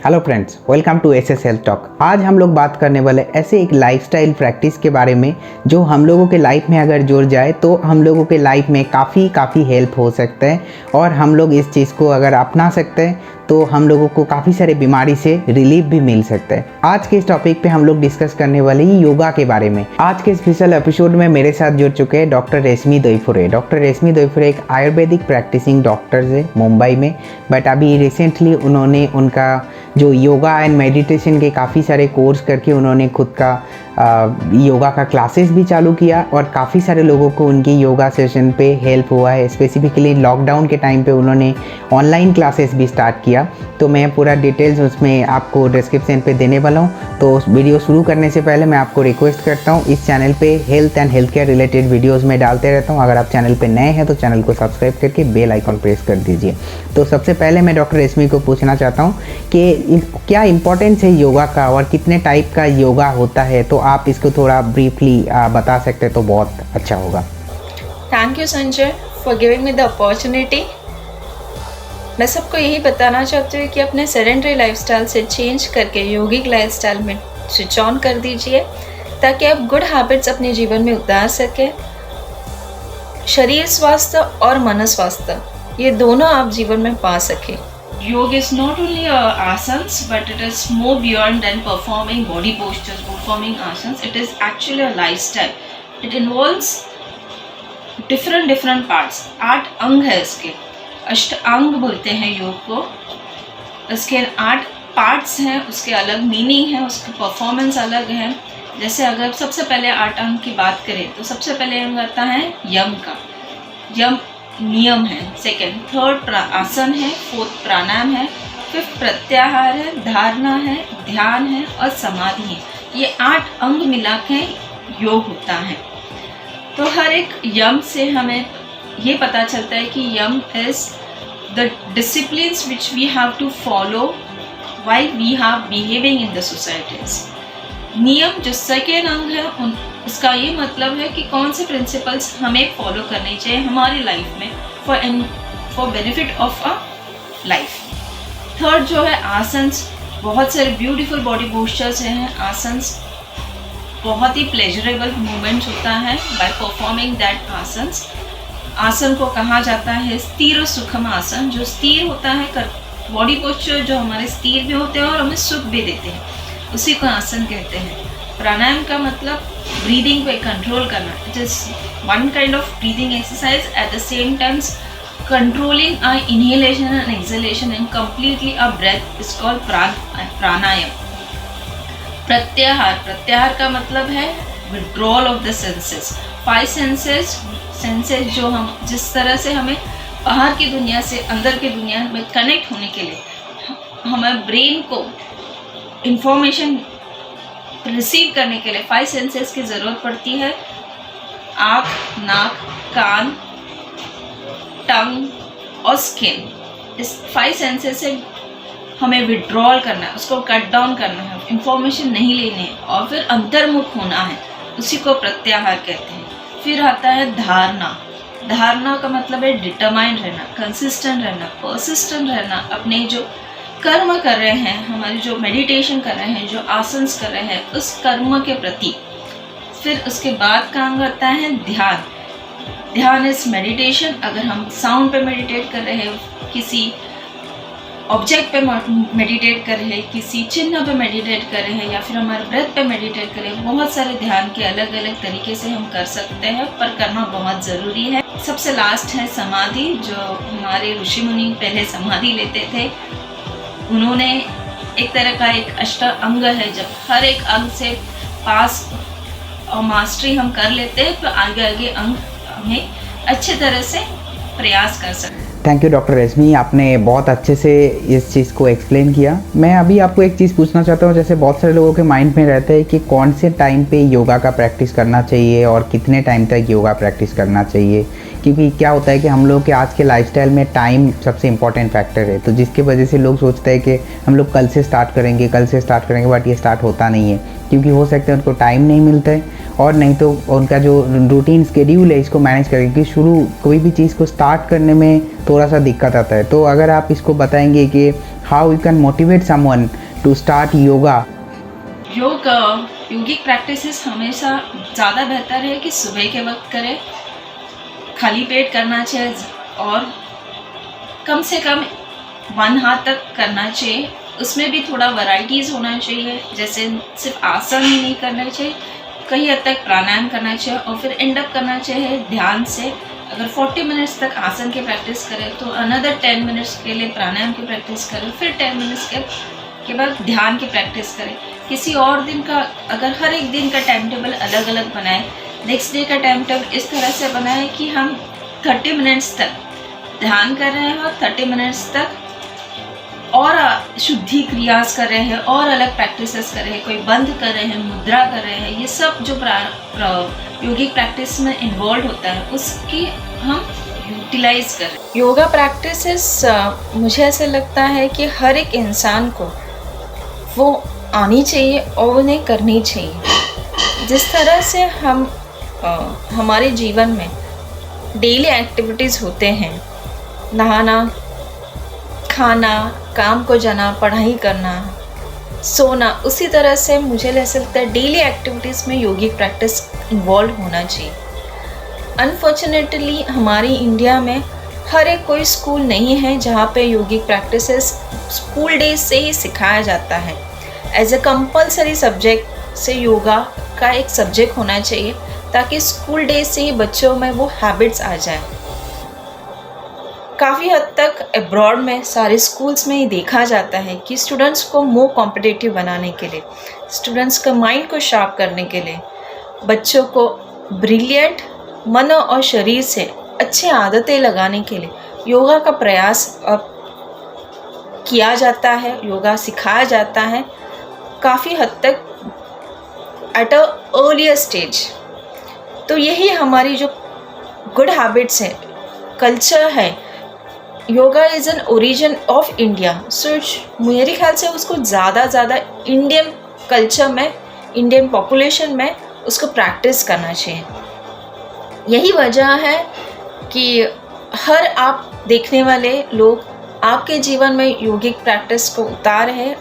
Hello friends, welcome to SS health talk. आज हम लोग बात करने वाले ऐसे एक लाइफस्टाइल प्रैक्टिस के बारे में जो हम लोगों के लाइफ में अगर जुड़ जाए तो हम लोगों के लाइफ में काफ़ी हेल्प हो सकता है और हम लोग इस चीज़ को अगर अपना सकते हैं तो हम लोगों को काफ़ी सारे बीमारी से रिलीफ भी मिल सकता है। आज के इस टॉपिक पे हम लोग डिस्कस करने वाले ही योगा के बारे में। आज के स्पेशल एपिसोड में मेरे साथ जुड़ चुके हैं डॉक्टर रेशमी दोईफुरे। डॉक्टर रेशमी दोईफुरे एक आयुर्वेदिक प्रैक्टिसिंग डॉक्टर है मुंबई में, बट अभी रिसेंटली उन्होंने उनका जो योगा एंड मेडिटेशन के काफ़ी सारे कोर्स करके उन्होंने खुद का योगा का क्लासेस भी चालू किया और काफ़ी सारे लोगों को उनकी योगा सेशन पे हेल्प हुआ है। स्पेसिफिकली लॉकडाउन के टाइम पे उन्होंने ऑनलाइन क्लासेस भी स्टार्ट किया, तो मैं पूरा डिटेल्स उसमें आपको डिस्क्रिप्शन पे देने वाला हूँ। तो वीडियो शुरू करने से पहले मैं आपको रिक्वेस्ट करता हूँ, इस चैनल पे health and health care related videos में डालते रहता हूँ। अगर आप चैनल पर नए हैं तो चैनल को सब्सक्राइब करके बेल आइकॉन प्रेस कर दीजिए। तो सबसे पहले मैं डॉक्टर रेशमी को पूछना चाहता हूँ कि क्या इंपॉर्टेंस है योगा का और कितने टाइप का योगा होता है, तो आप इसको थोड़ा ब्रीफली बता सकते तो बहुत अच्छा होगा। Thank you Sanjay for giving me the opportunity. मैं सबको यही बताना चाहती हूँ कि अपने सेडेंटरी लाइफस्टाइल से चेंज करके योगिक लाइफस्टाइल में स्विच ऑन कर दीजिए ताकि आप गुड हैबिट्स अपने जीवन में उतार सकें। शरीर स्वास्थ्य और मन स्वास्थ्य ये दोनों आप जीवन में पा सकें। Yoga is not only asanas, but it is more beyond than performing body postures, performing asanas. It is actually a lifestyle. It involves different parts. 8 अंग है इसके, अष्टांग बोलते हैं योग को। इसके 8 पार्ट्स हैं, उसके अलग मीनिंग है, उसकी परफॉर्मेंस अलग है। जैसे अगर सबसे पहले 8 अंग की बात करें तो सबसे पहले अंग आता है यम का। यम नियम है, सेकंड थर्ड आसन है, फोर्थ प्राणायाम है, फिफ्थ प्रत्याहार है, धारणा है, ध्यान है और समाधि है। ये 8 अंग मिला के योग होता है। तो हर एक यम से हमें ये पता चलता है कि Yama is the disciplines which we have to follow while we have behaving in the societies. नियम जो सेकेंड अंग है इसका ये मतलब है कि कौन से प्रिंसिपल्स हमें फॉलो करने चाहिए हमारी लाइफ में for benefit of a life. Third जो है आसन्स, बहुत सारे ब्यूटीफुल बॉडी पोस्चर्स हैं। आसन्स बहुत ही प्लेजरेबल मूवमेंट्स होता है बाय परफॉर्मिंग दैट आसन्स। आसन को कहा जाता है स्थिर सुखम आसन, जो स्थिर होता है बॉडी पोस्चर जो हमारे स्थिर भी होते हैं और हमें सुख भी देते हैं, उसी को आसन कहते हैं। प्राणायाम का मतलब ब्रीदिंग पे कंट्रोल करना। It is one kind of breathing exercise at the same times controlling are inhalation and exhalation and completely a breath is called pranayama. Pratyahara का मतलब है withdrawal of the senses. 5 senses जो हम जिस तरह से हमें बाहर की दुनिया से अंदर की दुनिया में कनेक्ट होने के लिए हमें ब्रेन को इंफॉर्मेशन रिसीव करने के लिए 5 सेंसेस की ज़रूरत पड़ती है। आँख, नाक, कान, टंग और स्किन। इस 5 सेंसेस से हमें विड्रॉल करना है, उसको कट डाउन करना है, इंफॉर्मेशन नहीं लेनी है और फिर अंतर्मुख होना है, उसी को प्रत्याहार कहते हैं। फिर आता है धारणा। धारणा का मतलब है डिटरमाइंड रहना, कंसिस्टेंट रहना, परसिस्टेंट रहना, अपने जो कर्म कर रहे हैं, हमारे जो मेडिटेशन कर रहे हैं, जो आसन्स कर रहे हैं, उस कर्म के प्रति। फिर उसके बाद का अंग आता है ध्यान। ध्यान इज मेडिटेशन। अगर हम साउंड पे मेडिटेट कर रहे हैं, किसी ऑब्जेक्ट पे मेडिटेट कर रहे हैं, किसी चिन्ह पे मेडिटेट कर रहे हैं या फिर हमारे ब्रेथ पे मेडिटेट कर रहे हैं, बहुत सारे ध्यान के अलग अलग तरीके से हम कर सकते हैं, पर करना बहुत ज़रूरी है। सबसे लास्ट है समाधि, जो हमारे ऋषि मुनि पहले समाधि लेते थे। उन्होंने एक तरह का एक अंग है, जब हर एक अंग से पास और मास्टरी हम कर लेते हैं तो आगे अंग हमें अच्छे तरह से प्रयास कर सकते हैं। थैंक यू डॉक्टर रेशमी, आपने बहुत अच्छे से इस चीज़ को एक्सप्लेन किया। मैं अभी आपको एक चीज़ पूछना चाहता हूँ, जैसे बहुत सारे लोगों के माइंड में रहता है कि कौन से टाइम पे योगा का प्रैक्टिस करना चाहिए और कितने टाइम तक योगा प्रैक्टिस करना चाहिए, क्योंकि क्या होता है कि हम लोग के आज के लाइफस्टाइल में टाइम सबसे इम्पॉर्टेंट फैक्टर है। तो जिसकी वजह से लोग सोचते हैं कि हम लोग कल से स्टार्ट करेंगे, बट ये स्टार्ट होता नहीं है, क्योंकि हो सकता है उनको टाइम नहीं मिलता है और नहीं तो उनका जो रूटीन स्केड्यूल है इसको मैनेज करें, क्योंकि शुरू कोई भी चीज़ को स्टार्ट करने में थोड़ा सा दिक्कत आता है। तो अगर आप इसको बताएंगे कि how you can motivate someone to start yoga? Yogic practices हमेशा ज़्यादा बेहतर है कि सुबह के वक्त करें, खाली पेट करना चाहिए और कम से कम 1 हाथ तक करना चाहिए। उसमें भी थोड़ा वैरायटीज़ होना चाहिए, जैसे सिर्फ आसन ही नहीं करना चाहिए, कई हद तक प्राणायाम करना चाहिए और फिर एंड अप करना चाहिए ध्यान से। अगर 40 मिनट्स तक आसन की प्रैक्टिस करें तो अनदर 10 मिनट्स के लिए प्राणायाम की प्रैक्टिस करें, फिर 10 मिनट्स के बाद ध्यान की प्रैक्टिस करें। किसी और दिन का अगर हर एक दिन का टाइम टेबल अलग अलग बनाएं, नेक्स्ट डे का टाइम टेबल इस तरह से बनाएं कि हम 30 मिनट्स तक ध्यान कर रहे हैं और 30 मिनट्स तक और शुद्धि क्रियास कर रहे हैं और अलग प्रैक्टिसेस कर रहे हैं, कोई बंद कर रहे हैं, मुद्रा कर रहे हैं। ये सब जो योगिक प्रैक्टिस में इन्वॉल्व होता है उसकी हम यूटिलाइज कर रहे हैं। योगा प्रैक्टिसेस मुझे ऐसे लगता है कि हर एक इंसान को वो आनी चाहिए और उन्हें करनी चाहिए। जिस तरह से हम हमारे जीवन में डेली एक्टिविटीज़ होते हैं, नहाना, खाना, काम को जाना, पढ़ाई करना, सोना, उसी तरह से मुझे ऐसा लगता है डेली एक्टिविटीज़ में योगिक प्रैक्टिस इन्वॉल्व होना चाहिए। अनफॉर्चुनेटली हमारी इंडिया में हर एक कोई स्कूल नहीं है जहाँ पे योगिक प्रैक्टिसेस स्कूल डेज से ही सिखाया जाता है। एज ए कंपलसरी सब्जेक्ट से योगा का एक सब्जेक्ट होना चाहिए ताकि स्कूल डेज से ही बच्चों में वो हैबिट्स आ जाए। काफ़ी हद तक अब्रॉड में सारे स्कूल्स में ही देखा जाता है कि स्टूडेंट्स को मोर कॉम्पिटिटिव बनाने के लिए, स्टूडेंट्स का माइंड को शार्प करने के लिए, बच्चों को ब्रिलियंट मन और शरीर से अच्छी आदतें लगाने के लिए योगा का प्रयास किया जाता है, योगा सिखाया जाता है काफ़ी हद तक एट अ अर्लियर स्टेज। तो यही हमारी जो गुड हैबिट्स है, कल्चर है। Yoga is an origin of India, so मेरे ख्याल से उसको ज़्यादा इंडियन कल्चर में, इंडियन पॉपुलेशन में उसको प्रैक्टिस करना चाहिए। यही वजह है कि हर आप देखने वाले लोग आपके जीवन में योगिक प्रैक्टिस को उतार है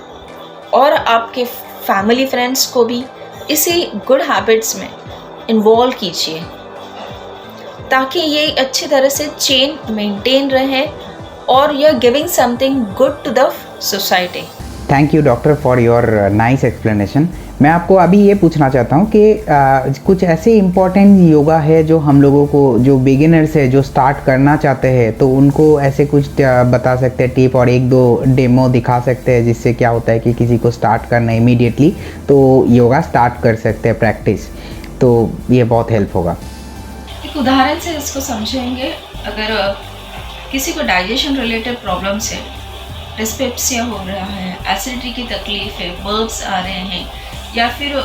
और आपके फैमिली फ्रेंड्स को भी इसी गुड हैबिट्स में इन्वॉल्व कीजिए ताकि ये अच्छी तरह से चेन मेंटेन रहे और you are giving something good to the society. Thank you doctor for your nice explanation. मैं आपको अभी ये पूछना चाहता हूँ कि कुछ ऐसे इम्पोर्टेंट योगा है जो हम लोगों को, जो बिगिनर्स है, जो स्टार्ट करना चाहते हैं, तो उनको ऐसे कुछ बता सकते हैं टिप और 1-2 डेमो दिखा सकते हैं जिससे क्या होता है कि किसी को स्टार्ट करना इमीडिएटली तो योगा स्टार्ट कर सकते हैं प्रैक्टिस, तो ये बहुत हेल्प होगा। एक उदाहरण से इसको समझेंगे। अगर किसी को डाइजेशन रिलेटेड प्रॉब्लम्स है, डिस्पेप्सिया हो रहा है, एसिडिटी की तकलीफ़ है, बर्ब्स आ रहे हैं या फिर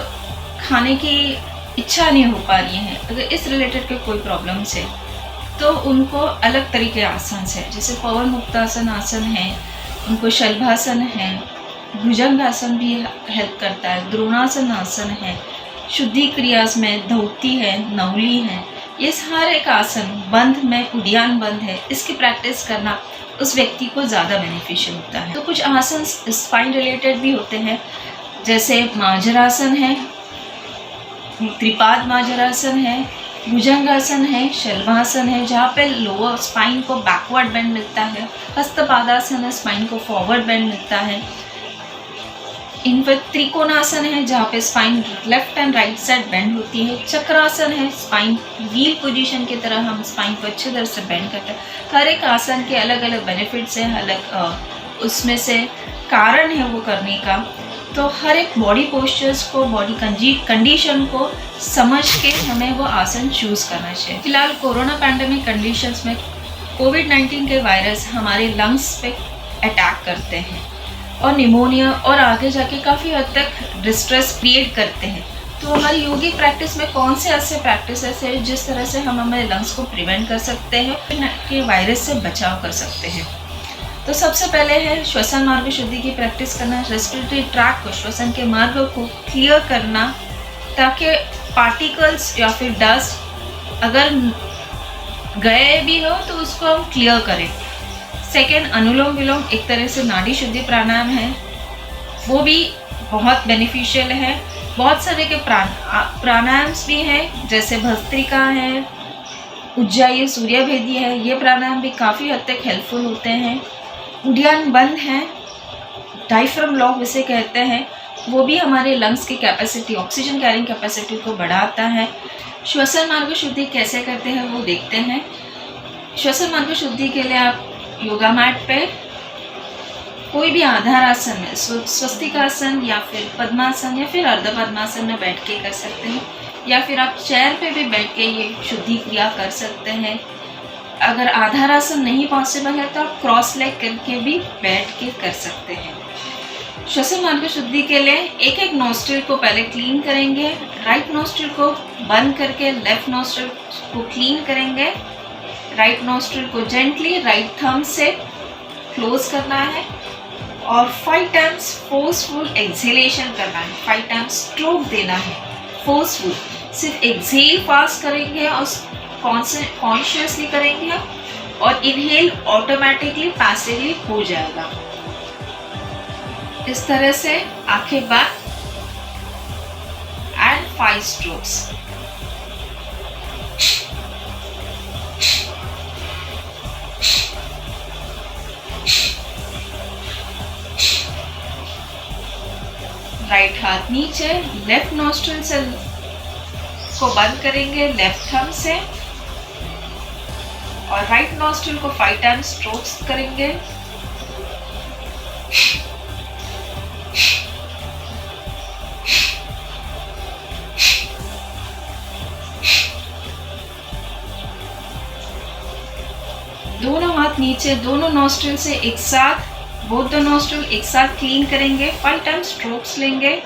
खाने की इच्छा नहीं हो पा रही है, अगर इस रिलेटेड के कोई प्रॉब्लम्स है तो उनको अलग तरीके आसन है, जैसे पवन मुक्तासन आसन है, उनको शलभासन है, भुजंगासन भी हेल्प करता है, द्रोणासन आसन है, शुद्धि क्रियास में धौती है, नवली है, ये सारे एक आसन बंध में उद्यान बंद है, इसकी प्रैक्टिस करना उस व्यक्ति को ज़्यादा बेनिफिशियल होता है। तो कुछ आसन स्पाइन रिलेटेड भी होते हैं, जैसे माजरासन है, त्रिपाद माजरासन है, भुजंगासन है, शलभासन है जहाँ पे लोअर स्पाइन को बैकवर्ड बेंड मिलता है, हस्तपादासन है, स्पाइन को फॉरवर्ड बेंड मिलता है, इन पर त्रिकोणासन है जहाँ पे spine left and right side bend होती है, चक्रासन है, स्पाइन व्हील पोजीशन की तरह हम स्पाइन को अच्छी तरह से बेंड करते हैं। हर एक आसन के अलग अलग बेनिफिट्स हैं, अलग उसमें से कारण है वो करने का। तो हर एक बॉडी पोस्चर्स को, बॉडी कंडीशन को समझ के हमें वो आसन चूज़ करना चाहिए। फिलहाल कोरोना पैंडेमिक कंडीशंस में कोविड-19 के वायरस हमारे लंग्स पे अटैक करते हैं और निमोनिया और आगे जाके काफ़ी हद तक डिस्ट्रेस क्रिएट करते हैं। तो हमारी योगिक प्रैक्टिस में कौन से ऐसे प्रैक्टिसेस है जिस तरह से हम हमारे लंग्स को प्रिवेंट कर सकते हैं, कि वायरस से बचाव कर सकते हैं। तो सबसे पहले है श्वसन मार्ग शुद्धि की प्रैक्टिस करना, रेस्पिरेटरी ट्रैक को, श्वसन के मार्ग को क्लियर करना ताकि पार्टिकल्स या फिर डस्ट अगर गए भी हो तो उसको हम क्लियर करें। सेकेंड, अनुलोम विलोम एक तरह से नाड़ी शुद्धि प्राणायाम है, वो भी बहुत बेनिफिशियल है। बहुत सारे के प्राणायाम्स भी हैं, जैसे भस्त्रिका है, उज्जायी सूर्यभेदी है, ये प्राणायाम भी काफ़ी हद तक हेल्पफुल होते हैं। उड्डयन बंद है, डायफ्राम लॉक जिसे कहते हैं, वो भी हमारे लंग्स की कैपेसिटी, ऑक्सीजन कैरिंग कैपेसिटी को बढ़ाता है। श्वसन मार्ग शुद्धि कैसे करते हैं वो देखते हैं। श्वसन मार्ग शुद्धि के लिए आप योगा मैट पे कोई भी आधार आसन में, स्वस्तिकासन या फिर पद्मासन या फिर अर्ध पद्मासन में बैठ के कर सकते हैं, या फिर आप चेयर पे भी बैठ के ये शुद्धि क्रिया कर सकते हैं। अगर आधार आसन नहीं पॉसिबल है तो आप क्रॉस लेग करके भी बैठ के कर सकते हैं। श्वसन मार्ग शुद्धि के लिए एक एक नोस्ट्रिल को पहले क्लीन करेंगे। राइट नोस्ट्रिल को बंद करके लेफ्ट नोस्ट्रिल को क्लीन करेंगे। राइट नोस्ट्रिल को जेंटली राइट थंब से क्लोज करना है और 5 टाइम्स फोर्सफुल एक्सहेलेशन करना है। 5 टाइम्स स्ट्रोक देना है फोर्सफुल। सिर्फ एक्सहेल फास्ट करेंगे और कॉन्शियसली करेंगे और इनहेल ऑटोमेटिकली पैसिवली हो जाएगा। इस तरह से आंखें बंद एंड 5 स्ट्रोक्स। राइट हाथ नीचे, लेफ्ट नोस्ट्रिल से को बंद करेंगे लेफ्ट थंब से और राइट नोस्ट्रिल को 5 टाइम्स स्ट्रोक्स करेंगे। दोनों हाथ नीचे, दोनों नोस्ट्रिल से एक साथ, बोथ द नोस्ट्रिल एक साथ क्लीन करेंगे। 5 टाइम्स स्ट्रोक्स लेंगे।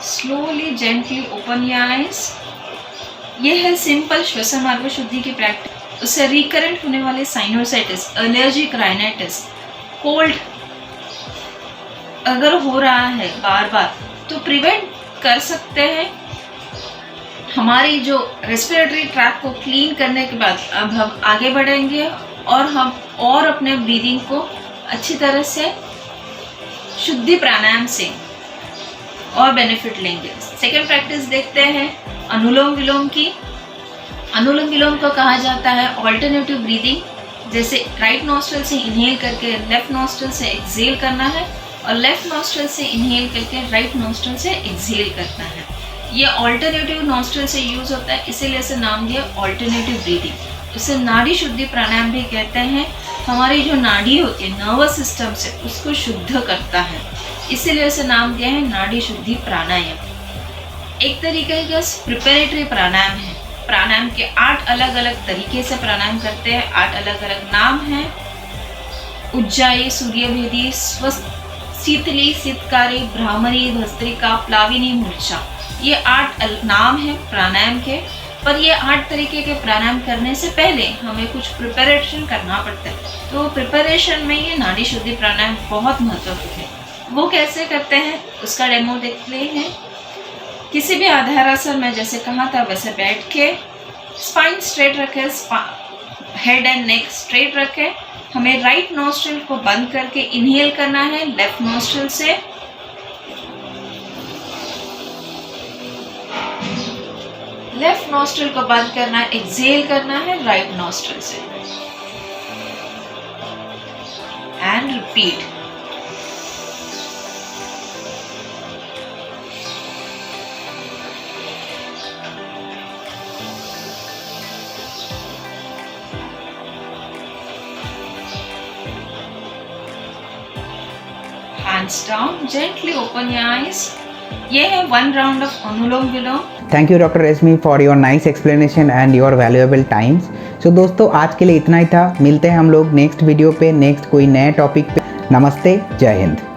Slowly gently open your eyes. ये है सिंपल श्वसन मार्ग शुद्धि की प्रैक्टिस। उससे रिकरेंट होने वाले साइनोसाइटिस, एलर्जिक राइनाइटिस, कोल्ड अगर हो रहा है बार बार तो प्रिवेंट कर सकते हैं। हमारी जो रेस्पिरेटरी ट्रैक को क्लीन करने के बाद अब हम आगे बढ़ेंगे और हम और अपने ब्रीदिंग को अच्छी तरह से शुद्धि प्राणायाम से और बेनिफिट लेंगे। सेकेंड प्रैक्टिस देखते हैं अनुलोम विलोम की। अनुलोम विलोम को कहा जाता है ऑल्टरनेटिव ब्रीदिंग। जैसे राइट नॉस्ट्रिल से इनहेल करके लेफ्ट नॉस्ट्रिल से एक्सहेल करना है और लेफ्ट नॉस्ट्रिल से इनहेल करके राइट नॉस्ट्रिल से एक्सहेल करना है। ये ऑल्टरनेटिव नॉस्ट्रिल से यूज होता है, इसीलिए इसे नाम दिया ऑल्टरनेटिव ब्रीदिंग। इसे नाड़ी शुद्धि प्राणायाम भी कहते हैं। हमारी जो नाड़ी होती है नर्वस सिस्टम से, उसको शुद्ध करता है, इसीलिए इसे नाम दिया है नाड़ी शुद्धि प्राणायाम। एक तरीके का प्रिपरेटरी प्राणायाम है। प्राणायाम के 8 अलग अलग तरीके से प्राणायाम करते हैं, 8 अलग अलग नाम हैं। उज्जायी सूर्यभेदी, शीतली, शीतकारी, भ्रामरी, भस्त्रिका, प्लाविनी, मूर्छा, ये 8 नाम हैं प्राणायाम के। पर ये 8 तरीके के प्राणायाम करने से पहले हमें कुछ प्रिपरेशन करना पड़ता है। तो प्रिपरेशन में ये नाड़ी शुद्धि प्राणायाम बहुत महत्वपूर्ण है। वो कैसे करते हैं उसका डेमो देखते हैं। किसी भी आधार आसन में जैसे कहा था वैसे बैठ के स्पाइन स्ट्रेट रखें, हेड एंड नेक स्ट्रेट रखें। हमें राइट नॉस्ट्रिल को बंद करके इनहेल करना है लेफ्ट नॉस्ट्रिल से, लेफ्ट नॉस्ट्रिल को बंद करना है, एक्सहेल करना है राइट नॉस्ट्रिल से and repeat. Hands down, gently open your eyes. ये है 1 round of anulom vilom. Thank you doctor Reshmi for your nice explanation and your valuable times. So दोस्तों आज के लिए इतना ही था। मिलते हैं हम लोग नेक्स्ट वीडियो पे, नेक्स्ट कोई नए टॉपिक पे। नमस्ते, जय हिंद।